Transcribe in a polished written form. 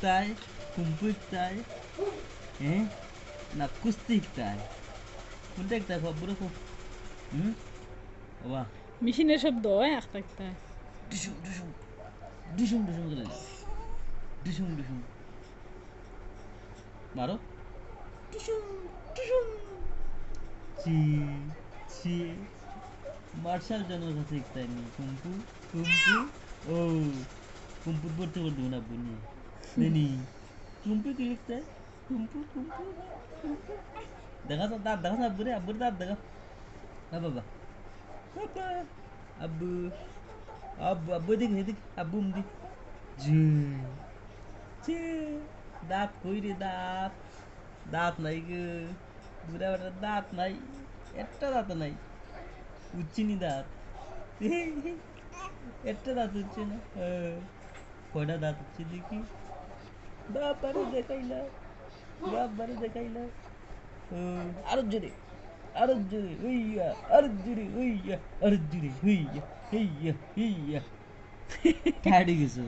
শিখতায় কুম্পু শিখতায় হ্যাঁ না কুস্তি শিখতায় কোনটা শিখতায় খবর খুব বাবা মেশিনের শব্দ হয় একটা একটা ডিসুম ডিসুম ডিসুম ডিসুম করে ডিসুম ডিসুম মারো ডিসুম ডিসুম চি চি মার্শাল জনের কাছে শিখতায় নি কুম্পু কুম্পু ও কুম্পুর পড়তে পড়তে না বুনি নেনি কুম্পু কি লিখতায় কুম্পু কুম্পু কুম্পু দেখা তো দাঁত দেখা আব্বুর দাঁত দেখা বাবা বাবা আব্বু আব্বু আব্বু দেখ এদিক আব্বু দি জি জি দাঁত কই রে দাঁত দাঁত নাই গো বুড়া বেটার দাঁত নাই একটা দাঁত নাই উচ্চিনি দাঁত একটা দাঁত হচ্ছে না কয়টা দাঁত হচ্ছে দেখি বাবারে দেখাইলা বাবারে দেখাইলা আরো জোরে আরো জোরে হইয়া আরো জোরে হইয়া আরো জোরে হইয়া হইয়া হইয়া ঠাড়ি গেছো